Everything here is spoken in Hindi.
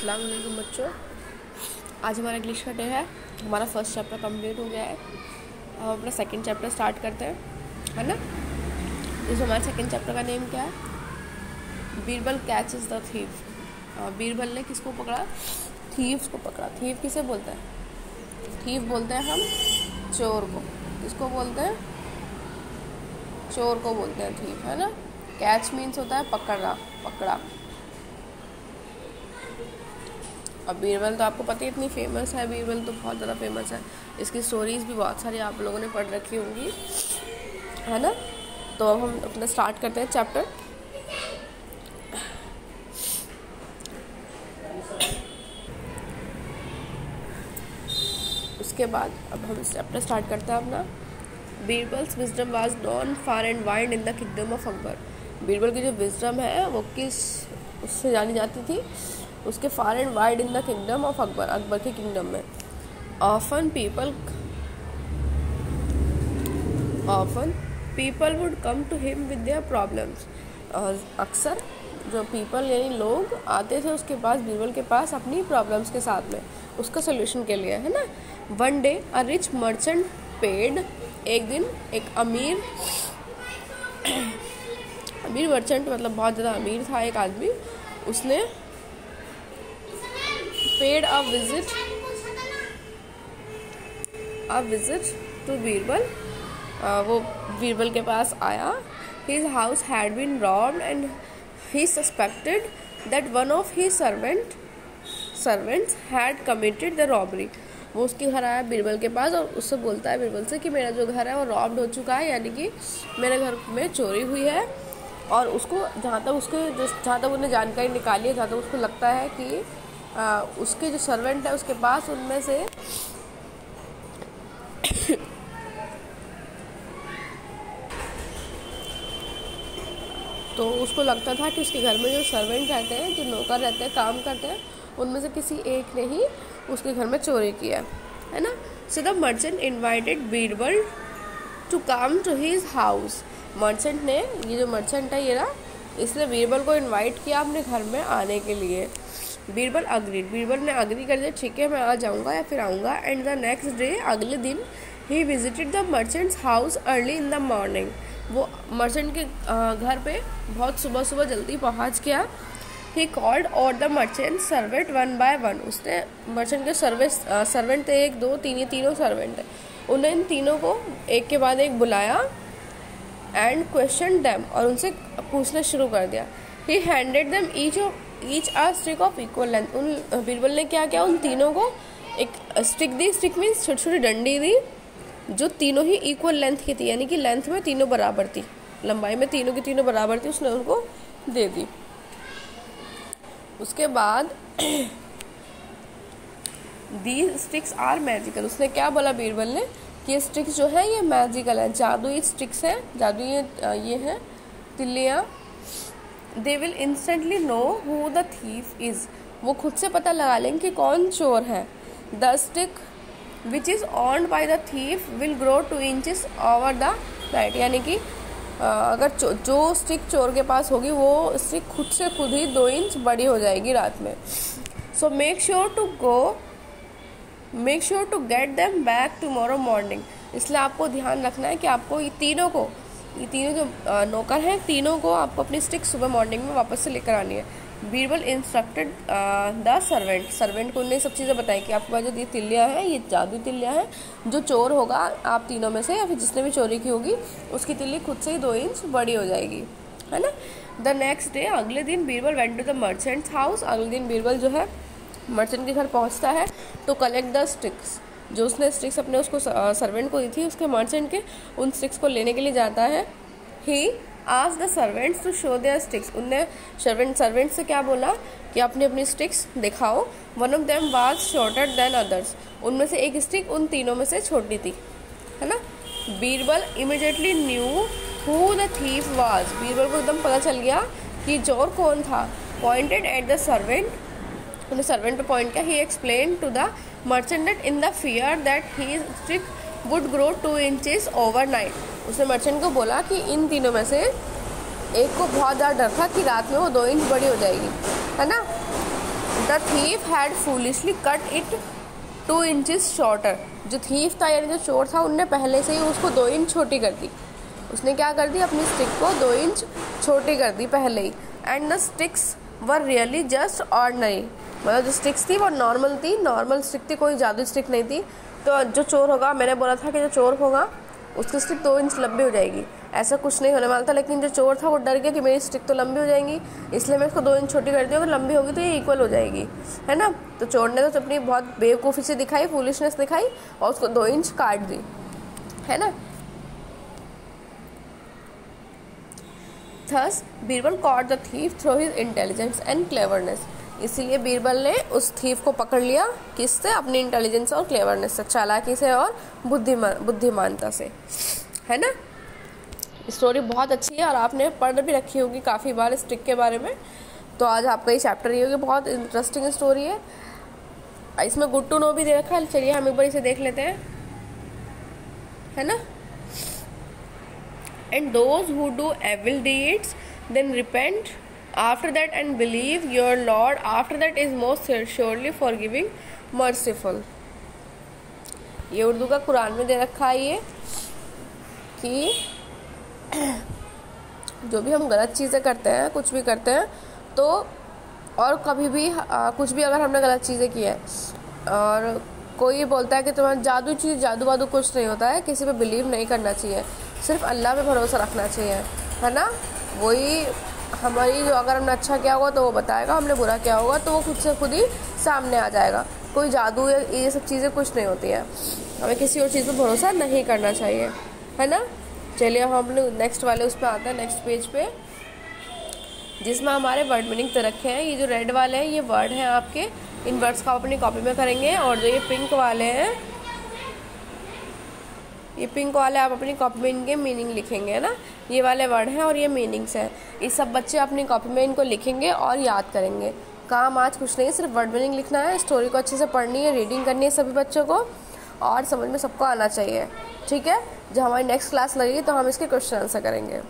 अस्सलाम वालेकुम बच्चों। आज हमारा इंग्लिश का डे है। हमारा फर्स्ट चैप्टर कंप्लीट हो गया है। अब हम अपना सेकंड चैप्टर स्टार्ट करते हैं, है ना। इसमें हमारे सेकंड चैप्टर का नेम क्या है? Birbal catches the thief. Birbal ने किसको पकड़ा? थीव्स को पकड़ा। थीफ किसे बोलते हैं? थीफ बोलते हैं हम चोर को। किसको बोलते हैं? चोर को बोलते हैं थीफ, है ना। कैच मीन्स होता है पकड़ा, पकड़ा। अब बीरबल तो आपको पता ही इतनी फेमस है। बीरबल तो बहुत ज़्यादा फेमस है। इसकी स्टोरीज़ भी बहुत सारी आप लोगों ने पढ़ रखी होंगी, है ना। तो अब हम अपना स्टार्ट करते हैं चैप्टर। उसके बाद अब हम चैप्टर स्टार्ट करते हैं अपना। Birbal's wisdom was non far and wide in the kingdom of Akbar. Birbal की जो विजडम है वो किस उससे जानी जाती थी? उसके far and wide in the kingdom of Akbar, Akbar के किंगडम में। Often people would come to him with their problems. अक्सर जो पीपल यानी लोग आते थे उसके पास, बीरबल के पास, अपनी प्रॉब्लम्स के साथ में, उसका सोल्यूशन के लिए, है ना। One day a rich merchant paid. एक दिन एक अमीर मर्चेंट मतलब बहुत ज़्यादा अमीर था एक आदमी, उसने paid a visit to Birbal. वो बीरबल के पास आया। His house had been robbed and he suspected that one of his servants had committed the robbery. वो उसके घर आया बीरबल के पास और उससे बोलता है बीरबल से कि मेरा जो घर है वो रॉब्ड हो चुका है, यानी कि मेरे घर में चोरी हुई है। और उसको जहाँ तक उन्हें जानकारी निकाली है, जहाँ तक उसको लगता है कि उसके जो सर्वेंट है उसके पास, उनमें से तो उसको लगता था कि उसके घर में जो सर्वेंट रहते हैं, जो नौकर रहते हैं, काम करते हैं, उनमें से किसी एक ने ही उसके घर में चोरी किया है ना। So the merchant invited Birbal to come to his house. Merchant ने, ये जो मर्चेंट है ये ना, इसने बीरबल को इनवाइट किया अपने घर में आने के लिए। बीरबल अग्रीड। बीरबल ने अग्री कर दिया, ठीक है मैं आ जाऊँगा या फिर आऊँगा। एंड द नेक्स्ट डे, अगले दिन, he visited the merchant's house early in the morning. वो मर्चेंट के घर पे बहुत सुबह जल्दी पहुँच गया। ही कॉल्ड और the merchant servant one by one. उसने मर्चेंट के सर्वेंट थे, एक दो तीन, ये तीनों सर्वेंट है, उन्हें इन तीनों को एक के बाद एक बुलाया। एंड क्वेश्चन देम, और उनसे पूछना शुरू कर दिया। ही handed them each a stick of equal length. उन बीरबल ने क्या किया, उन तीनों को एक स्टिक दी। स्टिक मीन्स छोटी छोटी डंडी दी, जो तीनों ही इक्वल लेंथ की थी, यानी कि लेंथ में तीनों बराबर थी, लंबाई में तीनों की तीनों बराबर थी, उसने उनको दे दी। उसके बाद दीज स्टिक्स आर मैजिकल। उसने क्या बोला बीरबल ने कि ये स्टिक्स जो है ये मैजिकल है, जादुई स्टिक्स है, जादुई ये है तिल्लियाँ। They will instantly know who the thief is. वो खुद से पता लगा लेंगे कि कौन चोर है। The stick which is owned by the thief will grow 2 inches over the night. यानी कि अगर जो स्टिक चोर के पास होगी वो स्टिक खुद ही 2 इंच बड़ी हो जाएगी रात में। So make sure to get them back tomorrow morning. इसलिए आपको ध्यान रखना है कि आपको ये तीनों जो नौकर हैं, तीनों को आपको अपनी स्टिक सुबह मॉर्निंग में वापस से लेकर आनी है। बीरबल इंस्ट्रक्टेड द सर्वेंट को उन्हें सब चीज़ें बताई कि आपके पास जो ये तिल्लियाँ हैं ये जादू तिल्लियाँ हैं। जो चोर होगा आप तीनों में से या फिर जिसने भी चोरी की होगी, उसकी तिल्ली खुद से ही 2 इंच बड़ी हो जाएगी, है ना। द नेक्स्ट डे, अगले दिन, Birbal went to the merchant's house. अगले दिन बीरबल जो है मर्चेंट के घर पहुँचता है तो कलेक्ट द स्टिक्स। जो उसने स्टिक्स अपने उसको सर्वेंट को दी थी, उसके मर्चेंट के, उन स्टिक्स को लेने के लिए जाता है। He ask the servants to show their sticks. उनने सर्वेंट से क्या बोला कि अपनी स्टिक्स दिखाओ। One of them was shorter than others. उनमें से एक स्टिक उन तीनों में से छोटी थी, है ना। Birbal immediately knew who the thief was. Birbal को एकदम पता चल गया कि चोर कौन था। पॉइंटेड एट द सर्वेंट, उन्हें सर्वेंट पे पॉइंट किया। He explain to the merchant that in the fear that his stick would grow 2 inches overnight. उसने मर्चेंट को बोला कि इन तीनों में से एक को बहुत ज़्यादा डर था कि रात में वो 2 इंच बड़ी हो जाएगी, है ना। The thief had foolishly cut it 2 inches shorter. जो थीफ था यानी जो चोर था, उनने पहले से ही उसको 2 इंच छोटी कर दी। उसने क्या कर दी, अपनी स्टिक को 2 इंच छोटी कर दी पहले ही। And the sticks were really just ordinary, मतलब जो स्टिक्स थी वो नॉर्मल थी, नॉर्मल स्टिक थी, कोई जादू स्टिक नहीं थी। तो जो चोर होगा, मैंने बोला था कि जो चोर होगा उसकी स्टिक 2 इंच लंबी हो जाएगी, ऐसा कुछ नहीं होने वाला था। लेकिन जो चोर था वो डर गया कि मेरी स्टिक तो लंबी हो जाएंगी, इसलिए मैं इसको 2 इंच छोटी कर दी, अगर लंबी होगी तो ये इक्वल हो जाएगी, है ना। तो चोर ने तो अपनी बहुत बेवकूफ़ी से दिखाई, फूलिशनेस दिखाई और उसको 2 इंच काट दी, है ना। Thus Birbal caught the thief through his intelligence and cleverness. इसीलिए बीरबल ने उस थीफ को पकड़ लिया, किससे, अपनी इंटेलिजेंस और क्लेवरनेस से, चालाकी से और बुद्धिमानता से, है ना। स्टोरी बहुत अच्छी है और आपने पढ़ भी रखी होगी काफ़ी बार इस ट्रिक के बारे में। तो आज आपका ये चैप्टर ये होगी, बहुत इंटरेस्टिंग स्टोरी है। इसमें गुड टू नो भी दे रखा है, चलिए हम एक बार इसे देख लेते हैं, है ना। And those who do evil deeds then repent after that and believe your Lord after that is most surely forgiving, merciful। ये उर्दू का कुरान में दे रखा है ये कि जो भी हम गलत चीज़ें करते हैं, कुछ भी करते हैं, तो और कभी भी कुछ भी अगर हमने गलत चीज़ें की है और कोई बोलता है कि तुम्हारा जादू वादू कुछ नहीं होता है, किसी पे बिलीव नहीं करना चाहिए, सिर्फ अल्लाह पे भरोसा रखना चाहिए, है ना। वही हमारी जो, अगर हमने अच्छा किया होगा तो वो बताएगा, हमने बुरा किया होगा तो वो खुद से खुद ही सामने आ जाएगा। कोई जादू या ये सब चीज़ें कुछ नहीं होती हैं, हमें किसी और चीज़ पे भरोसा नहीं करना चाहिए, है ना। चलिए हम लोग नेक्स्ट वाले उस पर आते हैं, नेक्स्ट पेज पे, जिसमें हमारे वर्ड मीनिंग तो रखे हैं। ये जो रेड वाले हैं ये वर्ड हैं आपके, इन वर्ड्स का आप अपनी कॉपी में करेंगे। और जो ये पिंक वाले हैं, ये पिंक वाले आप अपनी कॉपी में इनके मीनिंग लिखेंगे, है ना। ये वाले वर्ड हैं और ये मीनिंग्स हैं। ये सब बच्चे अपनी कॉपी में इनको लिखेंगे और याद करेंगे। काम आज कुछ नहीं, सिर्फ वर्ड मीनिंग लिखना है, स्टोरी को अच्छे से पढ़नी है, रीडिंग करनी है सभी बच्चों को, और समझ में सबको आना चाहिए, ठीक है। जब हमारी नेक्स्ट क्लास लगेगी तो हम इसके क्वेश्चन आंसर करेंगे।